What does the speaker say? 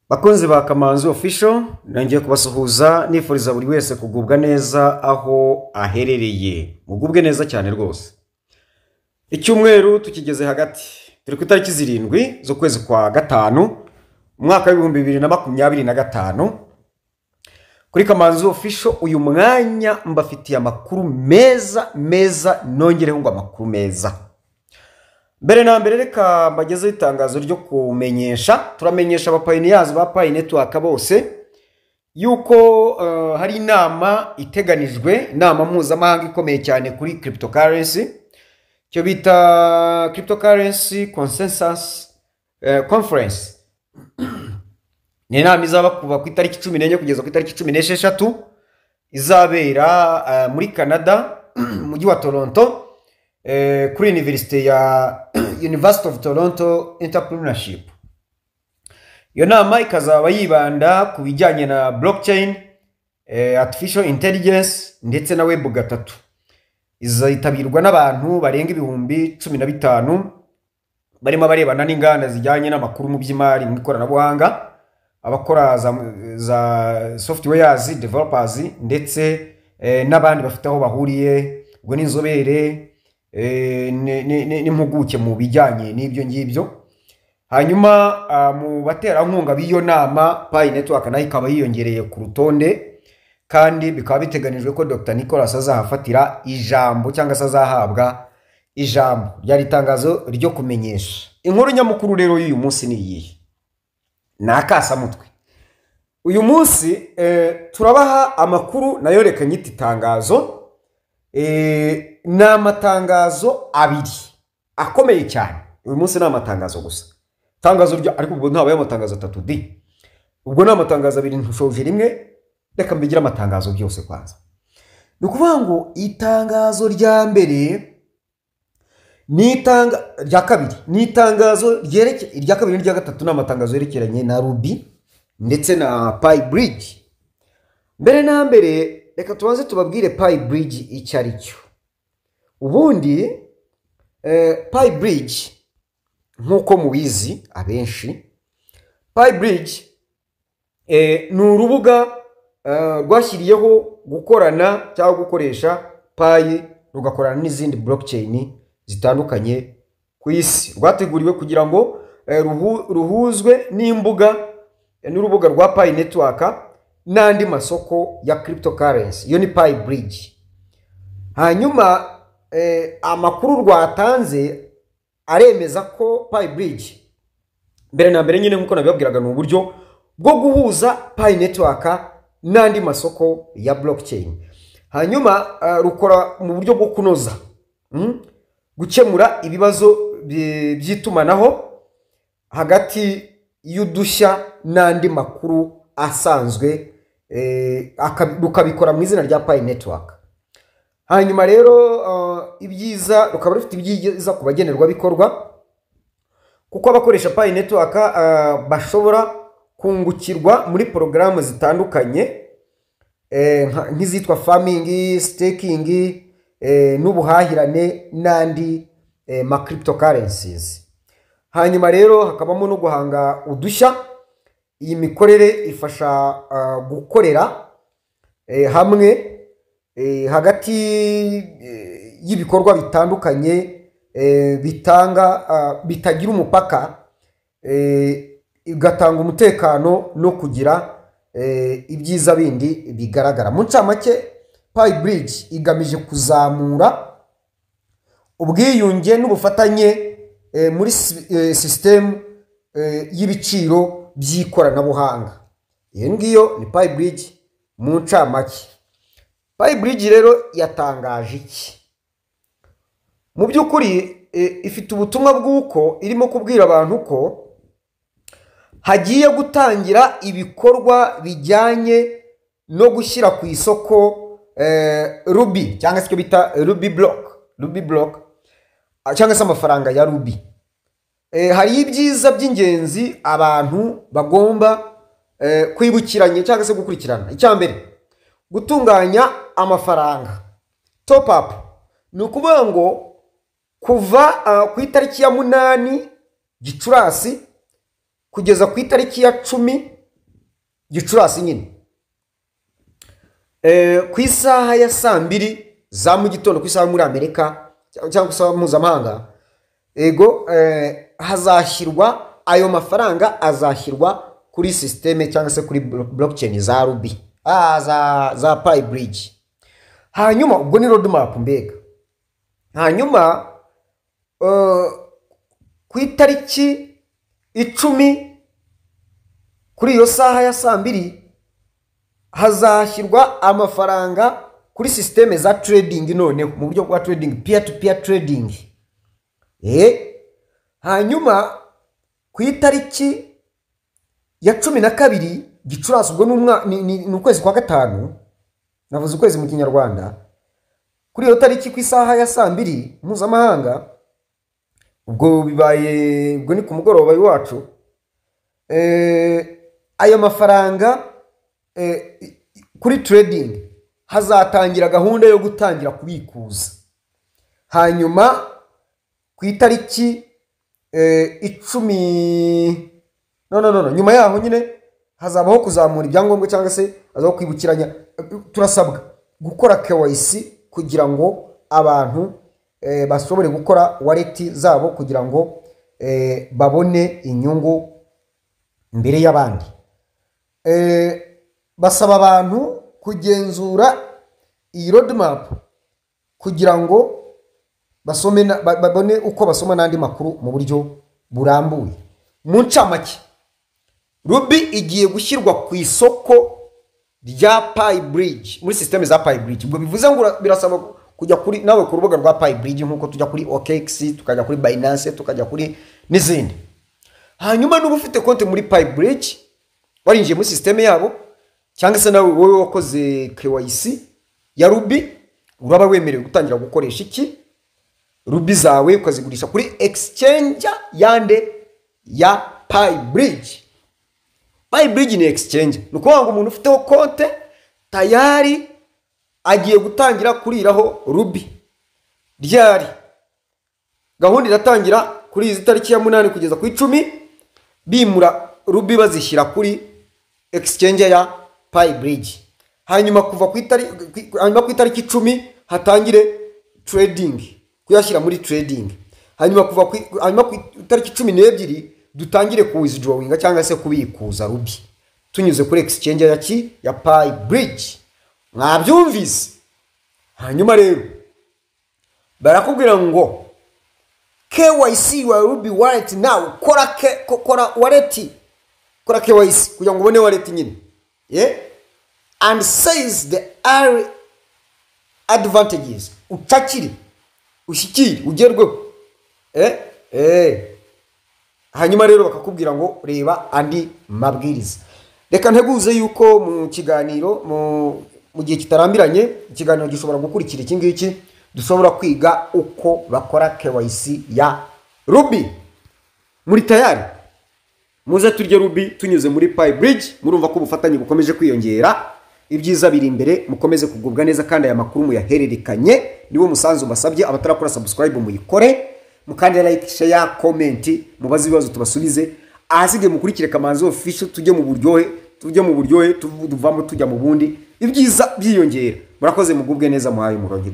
Bakunzi ba Kamanzi Official, nongeye kubasuhuza nifuriza buri wese kugubwa neza aho aherereye. Mugubwe neza cyane rwose. Icyumweru tukigeze hagati. Turi ku itariki 7 zo kwezi kwa gatanu, umwaka wa 2025. Kuri Kamanzi Official uyu mwanya mbafitiye amakuru meza nongereho ngo amakuru meza. Mbere na mbere reka mbagezeho itangazo ryo kumenyesha, turamenyesha abapayiniyazi ba Pi Network bose yuko hari inama iteganijwe, inama mpuzamahanga ikomeye cyane kuri cryptocurrency, cyo bita Cryptocurrency Consensus Conference. Ni inama izaba kuva ku itariki 14 kugeza ku itariki 16 izabera muri Canada, mu mujyi wa Toronto, kuri University ya University of Toronto Entrepreneurship. Iyo nama ikazaba yibanda ku bijyanye na blockchain, artificial intelligence ndetse na web gatatu. Izitabirwa n'abantu barenga 15,000 barimo barebana n'inganda zijyanye n'amakuru mu by'imari mu ikoranabuhanga, abakora za softwares developers ndetse n'abandi bafite aho bahuriye ubwo n'inzobere n'impuguke mu bijyanye n'ibyo ngibyo. Hanyuma mu baterankunga b'iyo nama Pi Network nayo ikaba yiyongereye ku rutonde, kandi bikaba biteganijwe ko Dr. Nicolas azahafatira ijambo cyangwa se azahabwa ijambo. Ryari itangazo ryo kumenyesha. Inkuru nyamukuru rero y'uyu munsi ni iyi. Nakasa mutwe. Uyu munsi turabaha amakuru nayo reka nyita itangazo. Ni amatangazo abiri akomeye cyane. Uyu munsi ni amatangazo gusa. Tangazo ryo ariko ubwo ntabaye amatangazo 3D. Ubwo ni amatangazo abiri ntushoje rimwe, reka mbigira amatangazo byose kwanza. Ni ukuvuga ngo itangazo rya mbere ni rya kabiri, ni itangazo ryerekeye irya kabiri n'irya gatatu ni amatangazo yerekeranye na Ruby ndetse na Pi Bridge. Mbere na mbere reka tubanze tubabwire Pi Bridge icyo ari cyo. Ubundi Pi Bridge nkuko mubizi abenshi, Pi Bridge ni urubuga rwashyiriyeho gukorana cyangwa gukoresha Pi rugakorana n'izindi blockchain zitandukanye ku isi. Rwateguriwe kugira ngo ruhuzwe n'imbuga n'urubuga rwa Pi Network n'andi masoko ya cryptocurrency. Iyo ni Pi Bridge. Hanyuma amakuru rwatanze aremeza ko Pi Bridge mbere na mbere nyine nkuko nabibabwiraga ni uburyo bwo guhuza Pi Network n'andi masoko ya blockchain. Hanyuma rukora mu buryo bwo kunoza gukemura ibibazo by'itumanaho hagati y'udushya n'andi makuru asanzwe, rukabikora mu izina rya Pi Network. Hanyuma rero ibyiza rukaba rufite ibyiza ku bagenerwa bikorwa, kuko abakoresha Pi Network bashobora kungukirwa muri porogaramu zitandukanye nk'izitwa farming, staking n'ubuhahirane n'andi ma cryptocurrencies. Hanyuma rero hakabamo no guhanga udushya. Iyi mikorere ifasha gukorera hamwe hagati y'ibikorwa bitandukanye bitagira umupaka, igatanga umutekano no kugira ibyiza bindi bigaragara. Mu ncamake Pi Bridge igamije kuzamura ubwiyunge n'ubufatanye muri system y'ibiciro by'ikoranabuhanga. Iyo ngiyo ni Pi Bridge mu ncamake. Pi Bridge rero yatangaje iki? Mu by'ukuri ifite ubutumwa bw'uko irimo kubwira abantu ko hagiye gutangira ibikorwa bijyanye no gushyira ku isoko Ruby cyangwa se bita Ruby block cyangwa se amafaranga ya Ruby. Hari ibyiza by'ingenzi abantu bagomba kwibukiranya cyangwa se gukurikirana. Icya mbere, gutunganya amafaranga top up. Ni ukuvuga ngo kuva ku itariki ya 8 Gicurasi kugeza ku itariki ya 10 Gicurasi nyine ku isaha ya saa 2 za mu gitondo ku isaha muri Amerika cyangwa isaha mpuzamahanga ego hazashyirwa ayo mafaranga azashyirwa kuri systeme cyangwa se kuri blockchain za Ruby za PyBridge. Hanyuma ubwo ni roadmap mbega. Hanyuma ku itariki 10 kuri iyo saha ya saa 2 hazashyirwa amafaranga kuri systeme za trading none mu buryo bwa trading, peer to peer trading. Hanyuma ku itariki ya 12 Gicurasi ubwo ni ukwezi kwa gatanu, navuze ukwezi mu Kinyarwanda, kuri iyo tariki ku isaha ya saa 2 mpuzamahanga, ubwo bibaye ubwo ni ku mugoroba iwacu, ayo mafaranga kuri trading hazatangira gahunda yo gutangira kubikuza. Hanyuma ku itariki 10 nyuma yaho nyine hazabaho kuzamura ibyangombwa cyangwa se hazaho kwibukiranya. Turasabwa gukora KYC kugira ngo abantu bashobore gukora wallet zabo kugira ngo babone inyungu mbere y'abandi. Basaba abantu kugenzura iyi roadmap kugira ngo babone uko basoma n'andi makuru mu buryo burambuye. Mu ncamake, Ruby igiye gushyirwa ku isoko rya PyBridge muri systeme za PyBridge. Ubwo bivuze ngo birasaba kujya kuri nawe ku rubuga rwa PyBridge nkuko tujya kuri OKX, tukajya kuri Binance, tukajya kuri n'izindi. Hanyuma n'ubu ufite konti muri PyBridge warinjiye muri systeme yabo cyangwa se nawe wowe wakoze KYC ya Ruby, uraba wemerewe gutangira gukoresha iki Ruby zawe ukazigurisha kuri exchange yande ya PyBridge. PyBridge ni exchange, nuko ngo umuntu ufiteho konte tayari agiye gutangira kuriraho Ruby. Ryari gahunda iratangira kuri izi tariki ya 8 kugeza ku 10 bimura Ruby bazishyira kuri exchange ya PyBridge. Hanyuma kuva ku itariki 10 hatangire trading, kuyashyira muri trading. Hanyuma ku itariki 12 dutangire ku withdrawing cyangwa se kubikuza Ruby tunyuze kuri exchange ya PyBridge. Mwabyumvise? Hanyuma rero barakubwira ngo KYC wa Ruby wallet now, kora wallet, kora KYC kugira ngo ubone wallet nyine. And says the advantages, utakiri ushikiri ugerweho. Hanyuma rero bakakubwira ngo reba andi mabwiriza. Reka nteguze yuko mu kiganiro mu gihe kitarambiranye ikiganiro gishobora gukurikira iki ngiki, dushobora kwiga uko bakora KYC ya Ruby. Muri tayari muze turye Ruby tunyuze muri PyBridge. Murumva ko ubufatanye bukomeje kwiyongera, ibyiza biri imbere, mukomeze kugubwa neza kandi aya makuru muyahererekanye. Niwo musanzu basabye, abatarakora subscribe muyikore, mukandi like, share, comment, mubaze ibibazo tubasubize. Ahasige mukurikire Kamanzi Official, tujye mu buryohe tuvamo tujya mu bundi, ibyiza byiyongera. Murakoze mugubwe neza muhaye umurongo.